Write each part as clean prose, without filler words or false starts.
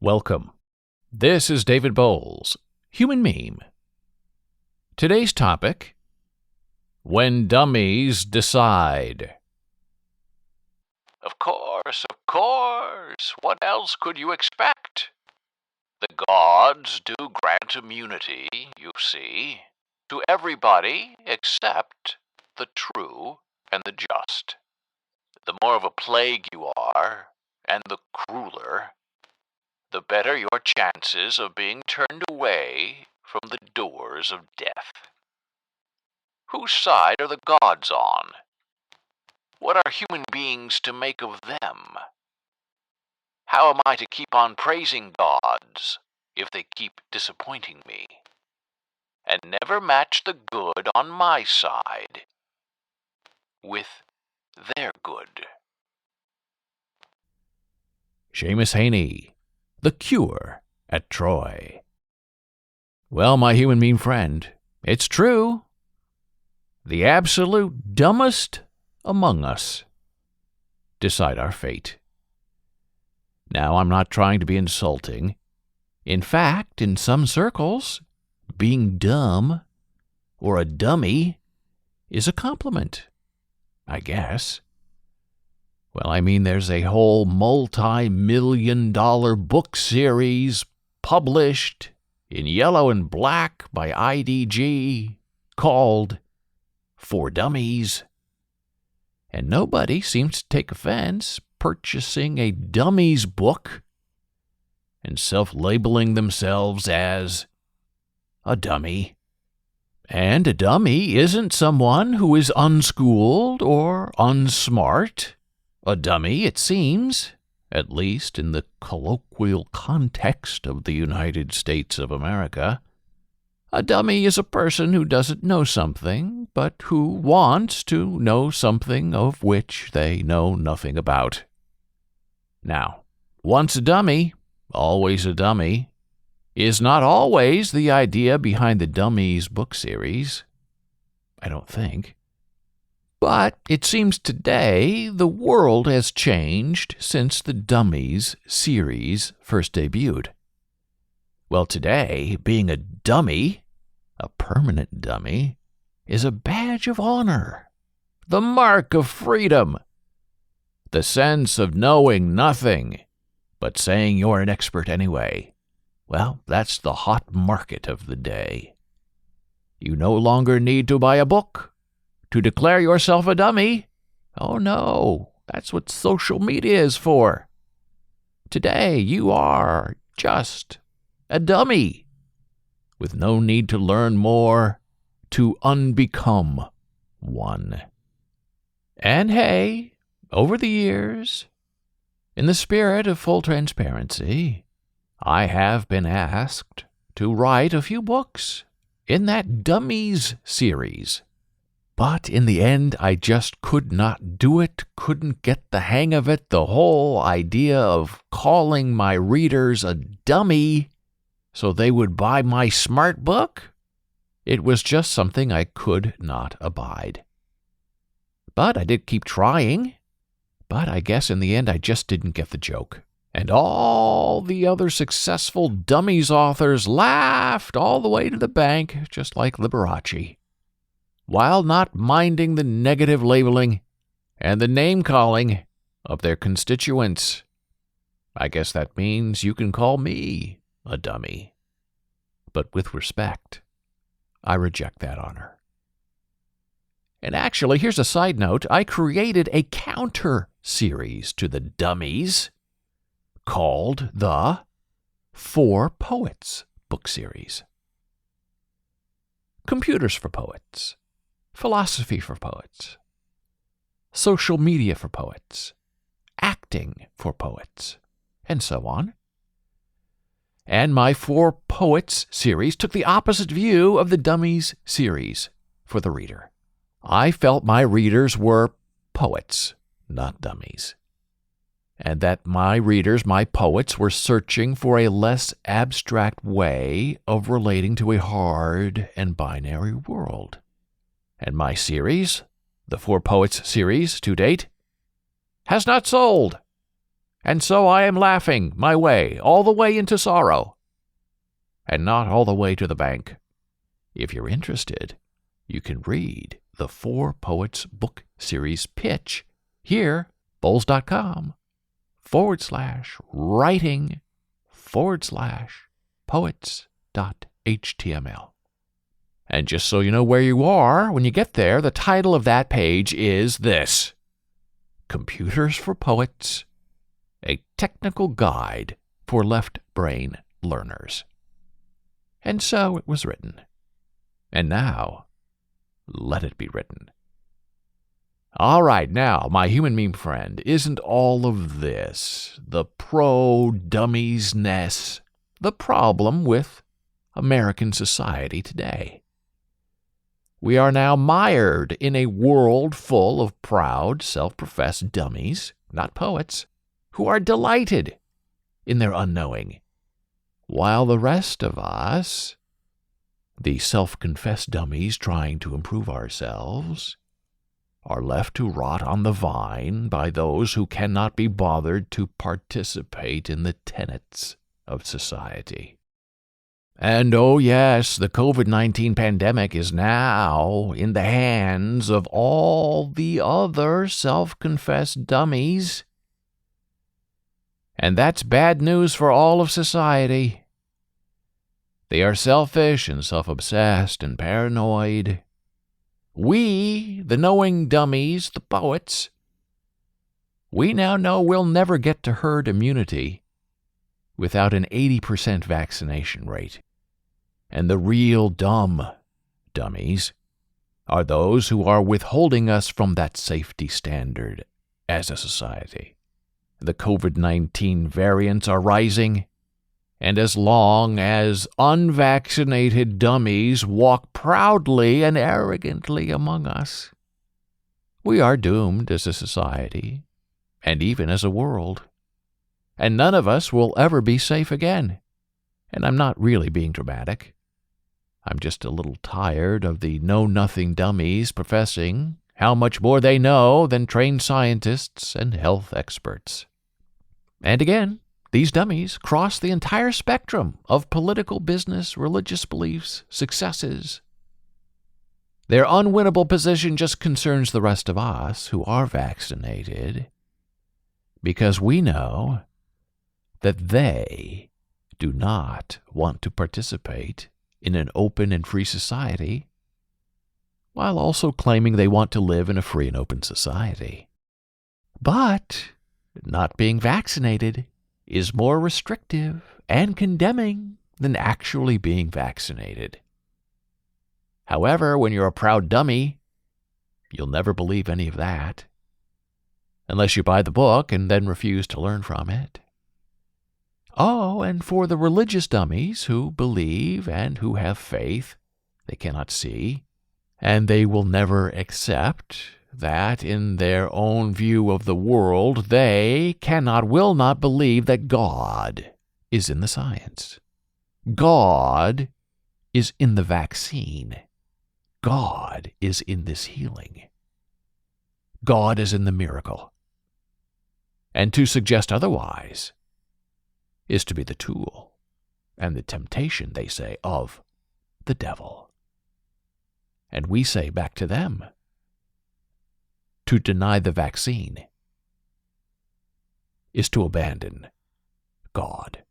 Welcome. This is David Bowles, Human Meme. Today's topic: when dummies decide. Of course. What else could you expect? The gods do grant immunity, you see, to everybody except the true and the just. The more of a plague you are, and the crueler, the better your chances of being turned away from the doors of death. Whose side are the gods on? What are human beings to make of them? How am I to keep on praising gods if they keep disappointing me, and never match the good on my side with their good? Seamus Heaney, The Cure at Troy. Well, my human meme friend, it's true. The absolute dumbest among us decide our fate. Now, I'm not trying to be insulting. In fact, in some circles, being dumb or a dummy is a compliment, I guess. Well, I mean, there's a whole multi-million-dollar book series published in yellow and black by IDG called For Dummies. And nobody seems to take offense purchasing a Dummies book and self-labeling themselves as a dummy. And a dummy isn't someone who is unschooled or unsmart. A dummy, it seems, at least in the colloquial context of the United States of America, a dummy is a person who doesn't know something, but who wants to know something of which they know nothing about. Now, once a dummy, always a dummy, is not always the idea behind the Dummies book series. I don't think. But it seems today the world has changed since the Dummies series first debuted. Well, today, being a dummy, a permanent dummy, is a badge of honor, the mark of freedom, the sense of knowing nothing, but saying you're an expert anyway. Well, that's the hot market of the day. You no longer need to buy a book to declare yourself a dummy. Oh no, that's what social media is for. Today you are just a dummy, with no need to learn more to unbecome one. And hey, over the years, in the spirit of full transparency, I have been asked to write a few books in that Dummies series. But in the end, I just could not do it, couldn't get the hang of it. The whole idea of calling my readers a dummy so they would buy my smart book, it was just something I could not abide. But I did keep trying. But I guess in the end, I just didn't get the joke. And all the other successful Dummies authors laughed all the way to the bank, just like Liberace, while not minding the negative labeling and the name-calling of their constituents. I guess that means you can call me a dummy. But with respect, I reject that honor. And actually, here's a side note. I created a counter-series to the Dummies called the For Poets book series. Computers for poets, philosophy for poets, social media for poets, acting for poets, and so on. And my For Poets series took the opposite view of the Dummies series for the reader. I felt my readers were poets, not dummies, and that my readers, my poets, were searching for a less abstract way of relating to a hard and binary world. And my series, the For Poets series to date, has not sold. and so I am laughing my way all the way into sorrow, and not all the way to the bank. If you're interested, you can read the Four Poets book series pitch here, bowls.com/writing/poets.html. And just so you know where you are when you get there, the title of that page is this: Computers for Poets, a technical guide for left brain learners. And so it was written. And now, let it be written. All right, now, my human meme friend, isn't all of this, the pro-dummies-ness, the problem with American society today? We are now mired in a world full of proud, self-professed dummies, not poets, who are delighted in their unknowing, while the rest of us, the self-confessed dummies trying to improve ourselves, are left to rot on the vine by those who cannot be bothered to participate in the tenets of society. And oh yes, the COVID-19 pandemic is now in the hands of all the other self-confessed dummies. And that's bad news for all of society. They are selfish and self-obsessed and paranoid. We, the knowing dummies, the poets, we now know we'll never get to herd immunity without an 80% vaccination rate. And the real dumb dummies are those who are withholding us from that safety standard as a society. The COVID-19 variants are rising, and as long as unvaccinated dummies walk proudly and arrogantly among us, we are doomed as a society, and even as a world. And none of us will ever be safe again. And I'm not really being dramatic. I'm just a little tired of the know-nothing dummies professing how much more they know than trained scientists and health experts. And again, these dummies cross the entire spectrum of political, business, religious beliefs, successes. Their unwinnable position just concerns the rest of us who are vaccinated, because we know that they do not want to participate in an open and free society, while also claiming they want to live in a free and open society. But not being vaccinated is more restrictive and condemning than actually being vaccinated. However, when you're a proud dummy, you'll never believe any of that, unless you buy the book and then refuse to learn from it. Oh, and for the religious dummies who believe and who have faith they cannot see, and they will never accept that in their own view of the world they will not believe that God is in the science. God is in the vaccine. God is in this healing. God is in the miracle. And to suggest otherwise is to be the tool and the temptation, they say, of the devil. And we say back to them, to deny the vaccine is to abandon God.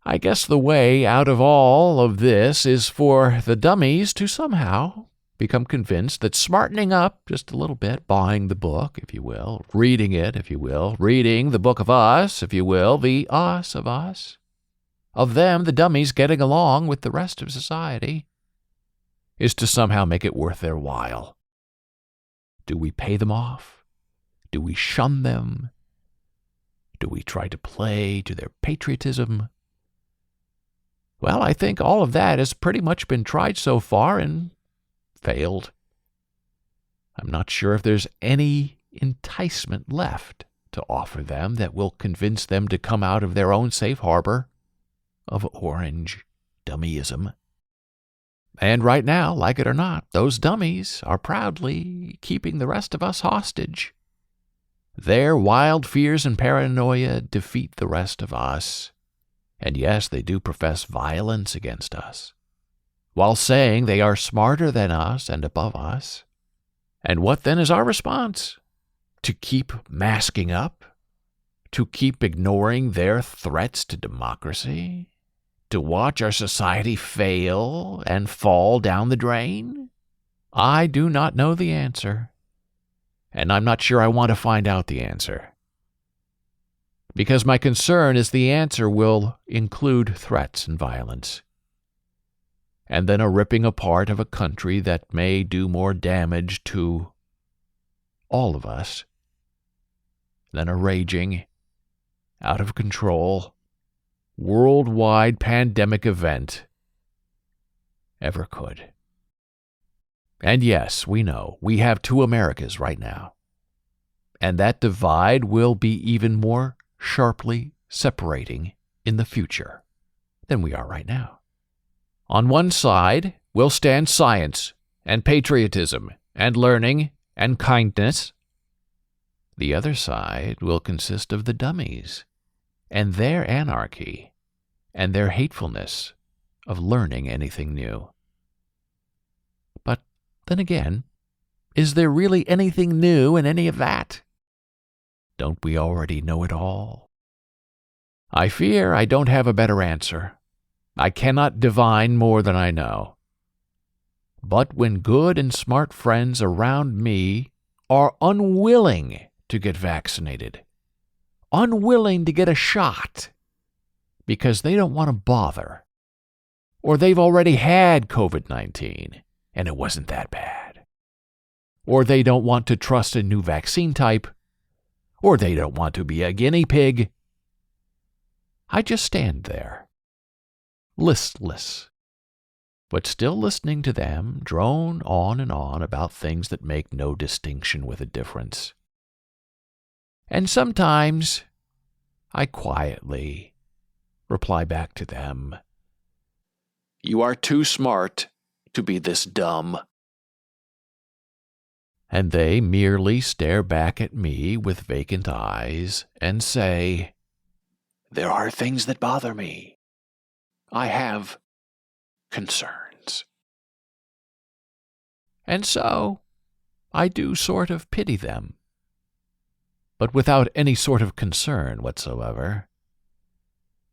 I guess the way out of all of this is for the dummies to somehow become convinced that smartening up just a little bit, buying the book, if you will, reading it, if you will, reading the book of us, if you will, the us of us, of them, the dummies, getting along with the rest of society, is to somehow make it worth their while. Do we pay them off? Do we shun them? Do we try to play to their patriotism? Well, I think all of that has pretty much been tried so far and failed. I'm not sure if there's any enticement left to offer them that will convince them to come out of their own safe harbor of orange dummyism. And right now, like it or not, those dummies are proudly keeping the rest of us hostage. Their wild fears and paranoia defeat the rest of us. And yes, they do profess violence against us, while saying they are smarter than us and above us. And what then is our response? To keep masking up? To keep ignoring their threats to democracy? To watch our society fail and fall down the drain? I do not know the answer, and I'm not sure I want to find out the answer. Because my concern is the answer will include threats and violence, and then a ripping apart of a country that may do more damage to all of us than a raging, out of control, worldwide pandemic event ever could. And yes, we know we have two Americas right now, and that divide will be even more sharply separating in the future than we are right now. On one side will stand science and patriotism and learning and kindness. The other side will consist of the dummies and their anarchy and their hatefulness of learning anything new. But then again, is there really anything new in any of that? Don't we already know it all? I fear I don't have a better answer. I cannot divine more than I know. But when good and smart friends around me are unwilling to get vaccinated, unwilling to get a shot because they don't want to bother, or they've already had COVID-19 and it wasn't that bad, or they don't want to trust a new vaccine type, or they don't want to be a guinea pig, I just stand there, listless, but still listening to them drone on and on about things that make no distinction with a difference. And sometimes I quietly reply back to them, "You are too smart to be this dumb." And they merely stare back at me with vacant eyes and say, "There are things that bother me. I have concerns." And so I do sort of pity them, but without any sort of concern whatsoever,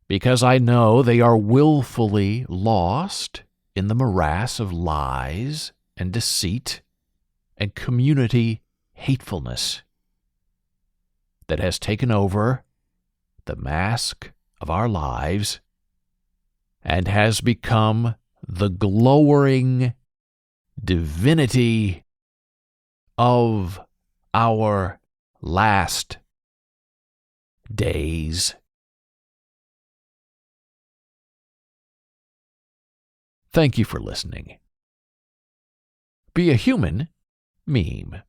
because I know they are willfully lost in the morass of lies and deceit and community hatefulness that has taken over the mask of our lives and has become the glowering divinity of our last days. Thank you for listening. Be a human meme.